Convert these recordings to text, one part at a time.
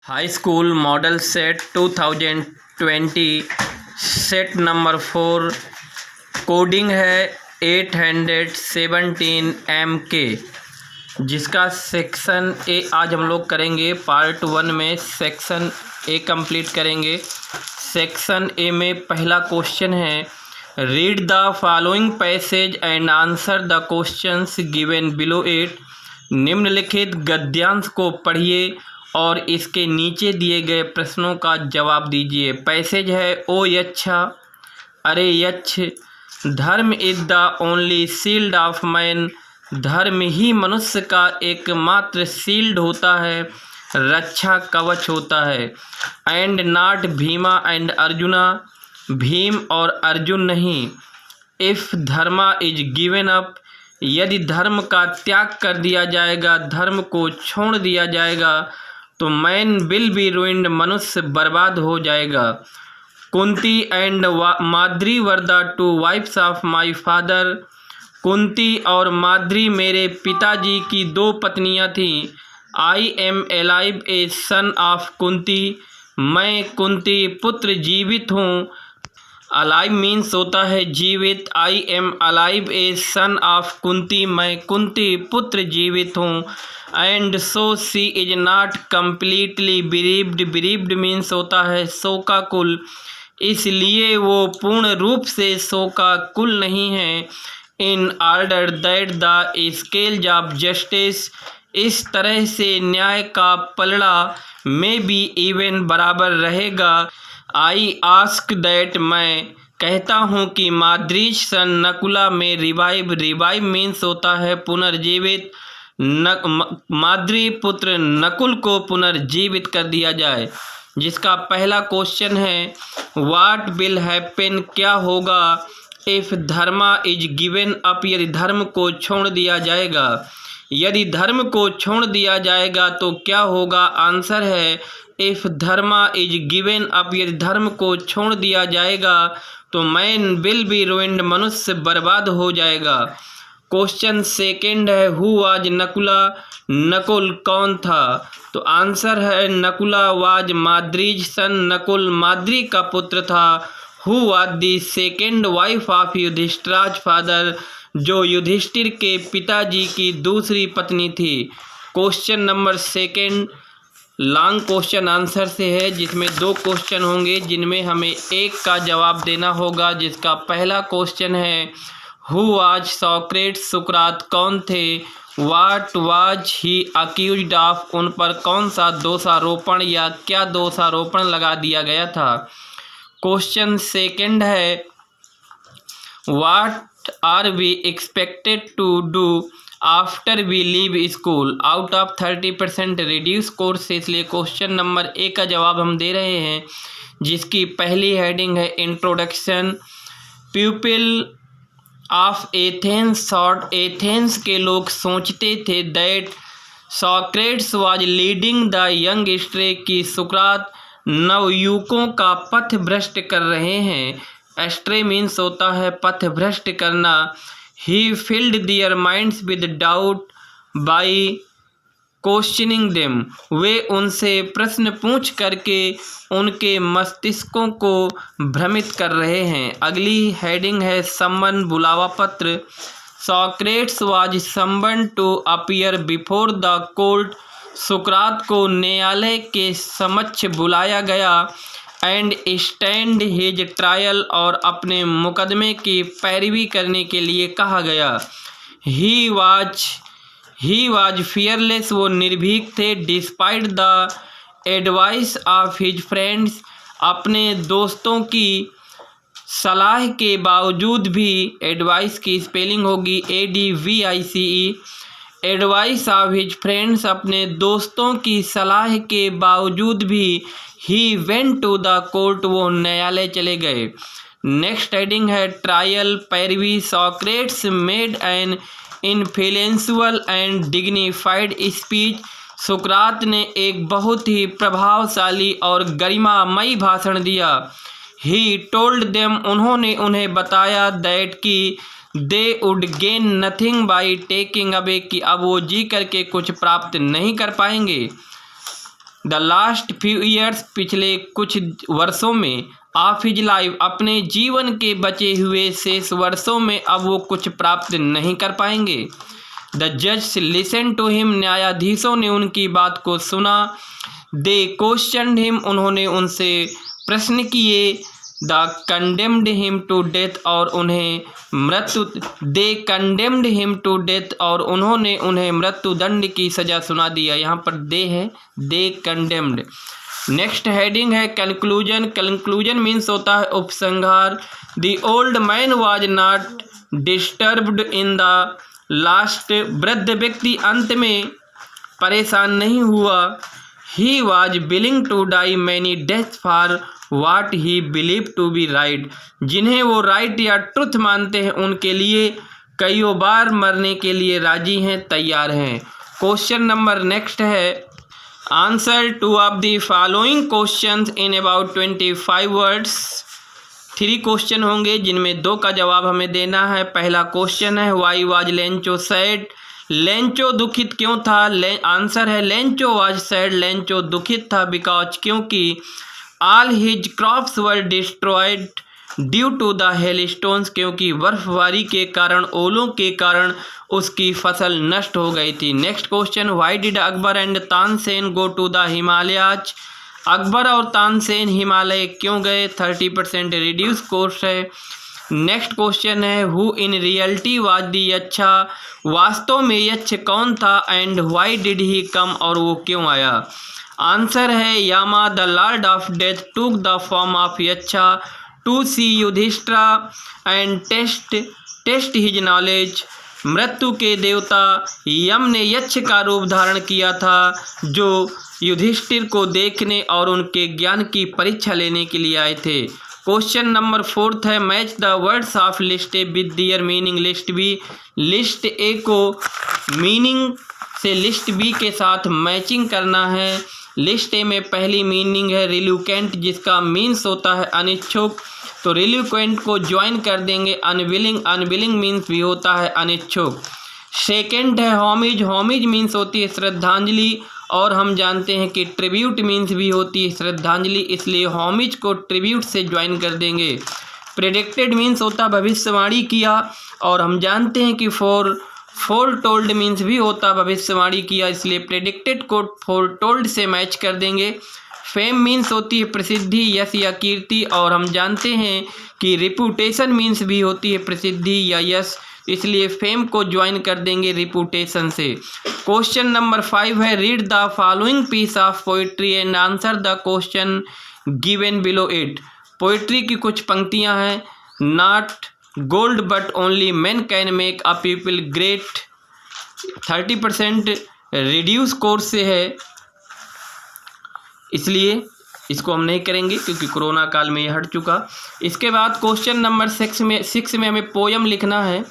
High school model set 2020 set number 4 coding है 817 MK, जिसका section A आज हम लोग करेंगे। पार्ट 1 में सेक्शन ए कंप्लीट करेंगे। सेक्शन ए में पहला क्वेश्चन है, read the following passage and answer the questions given below it. निम्नलिखित गद्यांश को पढ़िए और इसके नीचे दिए गए प्रश्नों का जवाब दीजिए। पैसेज है, ओ यच्छा, अरे यक्ष, धर्म is the only shield of man. धर्म ही मनुष्य का एकमात्र शील्ड होता है, रक्षा कवच होता है। And not Bhima and arjuna, Bhim और अर्जुन नहीं। If Dharma is given up, यदि धर्म का त्याग कर दिया जाएगा, धर्म को छोड़ दिया जाएगा, तो मैन विल बी रूइंड, मनुष्य बर्बाद हो जाएगा। Kunti and Madri were the two wives of my father. Kunti और माद्री मेरे पिताजी की दो पत्नियां थीं। I am alive a son of Kunti, मैं कुंती पुत्र जीवित हूँ। अलाइव मीन्स होता है जीवित। I am alive a son of Kunti, मैं कुंती पुत्र जीवित हूँ। And so she is not completely bereaved, bereaved means होता है शोकाकुल, इसलिए वो पूर्ण रूप से शोकाकुल नहीं है। In order that the scales of justice, इस तरह से न्याय का पलड़ा में भी इवन बराबर रहेगा। आई आस्क दैट, मैं कहता हूँ कि माद्री सन नकुला में रिवाइव, रिवाइव मीन्स होता है पुनर्जीवित, माद्री पुत्र नकुल को पुनर्जीवित कर दिया जाए। जिसका पहला क्वेश्चन है, व्हाट विल हैपन, क्या होगा, if Dharma is given up, यदि धर्म को छोड़ दिया जाएगा। यदि धर्म को छोड़ दिया जाएगा तो क्या होगा। आंसर है, if Dharma is given up, यदि धर्म को छोड़ दिया जाएगा तो मैन विल बी रूइंड, मनुष्य बर्बाद हो जाएगा। क्वेश्चन सेकंड है, हु वाज नकुला, नकुल कौन था। तो आंसर है, नकुला वाज माद्रीज सन, नकुल माद्री का पुत्र था। Who was the second wife of Yudhishthira's father, जो युधिष्ठिर के पिताजी की दूसरी पत्नी थी। Question number second long question answer से है, जिसमें दो क्वेश्चन होंगे, जिनमें हमें एक का जवाब देना होगा। जिसका पहला क्वेश्चन है, हु वाज सोक्रेट्स, सुकरात कौन थे। What was he accused of, उन पर कौन सा दोषारोपण या क्या दोषारोपण लगा दिया गया था। क्वेश्चन सेकंड है, what are we expected to do after we leave school. Out of 30% reduce course, इसलिए क्वेश्चन नंबर ए का जवाब हम दे रहे हैं, जिसकी पहली हेडिंग है introduction. People of Athens thought, Athens के लोग सोचते थे, that Socrates was leading the young stray, की सुकरात नवयुवकों का पथ भ्रष्ट कर रहे हैं। एस्ट्रे मीन्स होता है पथ भ्रष्ट करना। He filled their minds with doubt by questioning them, वे उनसे प्रश्न पूछ करके उनके मस्तिष्कों को भ्रमित कर रहे हैं। अगली हेडिंग है सम्मन, बुलावा पत्र। Socrates was summon to appear before the court, सुकरात को न्यायालय के समक्ष बुलाया गया। एंड स्टैंड हिज ट्रायल, और अपने मुकदमे की पैरवी करने के लिए कहा गया। ही वाज फियरलेस, वो निर्भीक थे। Despite the advice of his friends, अपने दोस्तों की सलाह के बावजूद भी। एडवाइस की स्पेलिंग होगी ADVICE। Advice of his friends, अपने दोस्तों की सलाह के बावजूद भी। He went to the court, वो न्यायालय चले गए। नेक्स्ट हेडिंग है ट्रायल, पैरवी। Socrates made an influential and dignified speech, सुकरात ने एक बहुत ही प्रभावशाली और गरिमामयी भाषण दिया। ही टोल्ड देम, उन्होंने उन्हें बताया, दैट की they would gain nothing by taking away, कि अब वो जी करके कुछ प्राप्त नहीं कर पाएंगे। द लास्ट फ्यू ईयर्स, पिछले कुछ वर्षों में, ऑफ हिज लाइफ, अपने जीवन के बचे हुए शेष वर्षों में अब वो कुछ प्राप्त नहीं कर पाएंगे। द जज लिसन टू हिम, न्यायाधीशों ने उनकी बात को सुना। दे क्वेश्चनड हिम, उन्होंने उनसे प्रश्न किए। They condemned him to death, और उन्हें मृत्यु दे कंडेम्ड हिम टू डेथ, और उन्होंने उन्हें मृत्यु दंड की सज़ा सुना दिया। यहाँ पर दे है, दे कंडेम्ड। नेक्स्ट हेडिंग है कंक्लूजन। कंक्लूजन मीन्स होता है उपसंहार। The old man was not disturbed in the last, वृद्ध व्यक्ति अंत में परेशान नहीं हुआ। He was willing to die many deaths for what he believe to be right, जिन्हें वो राइट या ट्रुथ मानते हैं उनके लिए कईयों बार मरने के लिए राजी हैं, तैयार हैं। क्वेश्चन नंबर नेक्स्ट है, answer two of the following questions in about 25 words. 3 question होंगे जिनमें 2 का जवाब हमें देना है। पहला क्वेश्चन है why was Lencho sad, Lencho दुखित क्यों था। आंसर है लेंचो वाज सैड, लेंचो दुखित था बिकॉज, क्योंकि all his crops were destroyed due to the hailstones, क्योंकि बर्फबारी के कारण, ओलों के कारण उसकी फसल नष्ट हो गई थी। Next question, why did Akbar and Tansen go to the Himalayas, Akbar और तानसेन हिमालय क्यों गए। 30% रिड्यूस कोर्स है। नेक्स्ट क्वेश्चन है, who in reality was the Yaksha, वास्तव में यक्ष कौन था। And why did he come, और वो क्यों आया। आंसर है Yama the lord of death took the form of Yaksha to see Yudhishthira and test his knowledge, मृत्यु के देवता यम ने यक्ष का रूप धारण किया था जो युधिष्ठिर को देखने और उनके ज्ञान की परीक्षा लेने के लिए आए थे। क्वेश्चन नंबर 4 है, match the words of list A with their meaning. List B, list A को मीनिंग से लिस्ट बी के साथ मैचिंग करना है। लिस्ट ए में पहली मीनिंग है रिल्यूकेंट, जिसका मीन्स होता है अनिच्छुक, तो रिल्यूकेंट को ज्वाइन कर देंगे। अनविलिंग, अनविलिंग मीन्स भी होता है अनिच्छुक। सेकेंड है होमिज, होमिज मीन्स होती है श्रद्धांजलि, और हम जानते हैं कि ट्रिब्यूट मीन्स भी होती है श्रद्धांजलि, इसलिए होमिज को ट्रिब्यूट से ज्वाइन कर देंगे। प्रेडिक्टेड मीन्स होता है भविष्यवाणी किया, और हम जानते हैं कि फोर टोल्ड मीन्स भी होता भविष्यवाणी किया, इसलिए प्रेडिक्टेड को फोर टोल्ड से मैच कर देंगे। फेम मीन्स होती है प्रसिद्धि, यश या कीर्ति, और हम जानते हैं कि रिपूटेशन मीन्स भी होती है प्रसिद्धि या यश, इसलिए फेम को ज्वाइन कर देंगे रिपूटेशन से। क्वेश्चन नंबर 5 है, read the following piece of poetry and answer the question given below it. Poetry की कुछ पंक्तियां हैं। Not gold but only man can make a people great, 30% reduce course से है, इसलिए इसको हम नहीं करेंगे क्योंकि कोरोना काल में ये हट चुका। इसके बाद क्वेश्चन नंबर 6 में हमें पोयम लिखना है,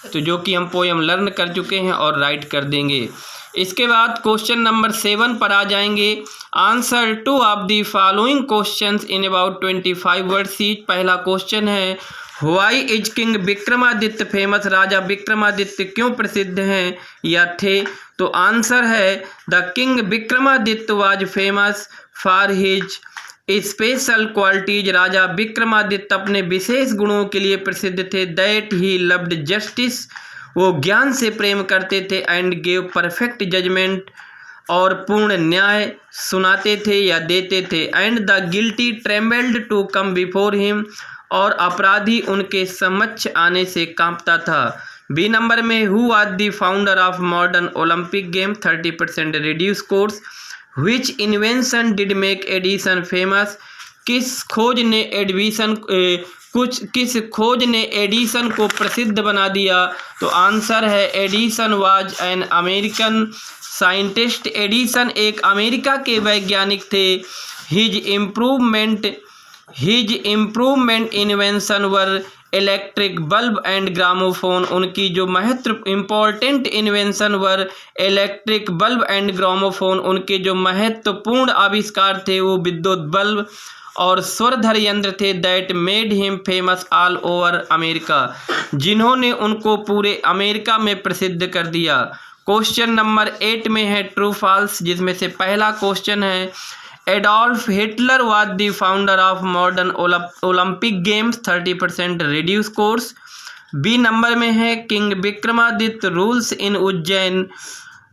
तो जो कि हम पोयम लर्न कर चुके हैं और राइट कर देंगे। इसके बाद क्वेश्चन नंबर 7 पर आ जाएंगे। Answer 2 of the following questions in about 25 words each. पहला क्वेश्चन है, why is king Vikramaditya famous, राजा विक्रमादित्य क्यों प्रसिद्ध हैं या थे। तो आंसर है the king Vikramaditya was famous for his special qualities, राजा विक्रमादित्य अपने विशेष गुणों के लिए प्रसिद्ध थे। दैट ही लव्ड जस्टिस, वो ज्ञान से प्रेम करते थे। एंड गेव परफेक्ट जजमेंट, और पूर्ण न्याय सुनाते थे या देते थे। And the guilty trembled to come before him, और अपराधी उनके समक्ष आने से कांपता था। बी नंबर में, who was the founder of modern Olympic game, 30% reduce course. Which invention did make Edison famous, किस खोज ने एडिसन को प्रसिद्ध बना दिया। तो आंसर है Edison was an American scientist, Edison एक अमेरिका के वैज्ञानिक थे। His improvement invention were electric bulb and gramophone, उनकी जो important invention were electric bulb and gramophone, उनके जो महत्वपूर्ण आविष्कार थे वो विद्युत बल्ब और स्वरधर यंत्र थे। That made him famous all over America, जिन्होंने उनको पूरे अमेरिका में प्रसिद्ध कर दिया। क्वेश्चन नंबर 8 में है ट्रू फॉल्स, जिसमें से पहला क्वेश्चन है Adolf Hitler was the founder of modern Olympic games 30% reduce course. B number में है king Vikramaditya rules in Ujjain,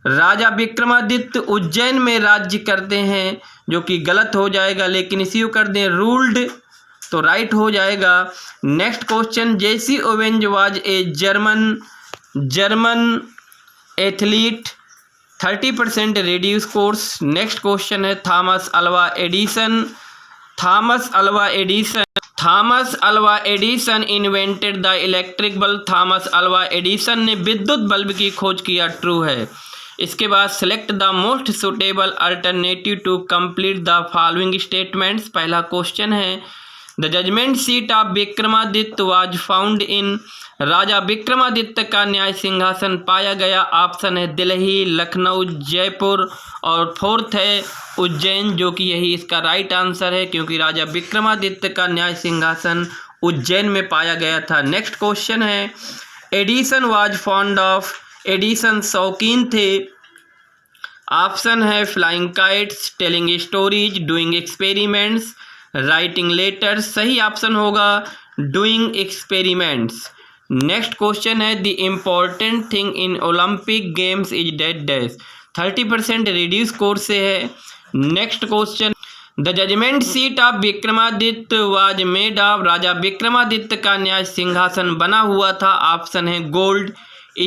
राजा विक्रमादित्य उज्जैन में राज्य करते हैं, जो कि गलत हो जाएगा, लेकिन इसी को कर दें रूल्ड तो राइट हो जाएगा। Next question Jesse Owens was a German athlete 30% reduce course. Next question है Thomas Alva Edison invented the electric bulb. Thomas Alva Edison ने विद्युत बल्ब की खोज किया, ट्रू है। इसके बाद select the most suitable alternative to complete the following statements. पहला क्वेश्चन है the judgement seat of Vikramaditya was found in, राजा विक्रमादित्य का न्याय सिंहासन पाया गया। ऑप्शन है दिल्ली, लखनऊ, जयपुर और फोर्थ है उज्जैन, जो कि यही इसका राइट आंसर है, क्योंकि राजा विक्रमादित्य का न्याय सिंहासन उज्जैन में पाया गया था। नेक्स्ट क्वेश्चन है Edison was fond of, Edison शौकीन थे। ऑप्शन है flying kites, telling stories, doing experiments, writing letters. सही ऑप्शन होगा डूइंग एक्सपेरिमेंट्स। नेक्स्ट क्वेश्चन है the important thing in Olympic games is date dash, 30% reduce course से है। Next question the judgement seat of Vikramaditya was made of, राजा विक्रमादित्य का न्याय सिंहासन बना हुआ था। ऑप्शन है गोल्ड,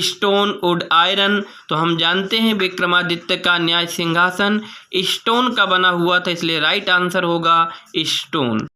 स्टोन, वुड, आयरन। तो हम जानते हैं विक्रमादित्य का न्याय सिंहासन स्टोन का बना हुआ था, इसलिए राइट आंसर होगा स्टोन।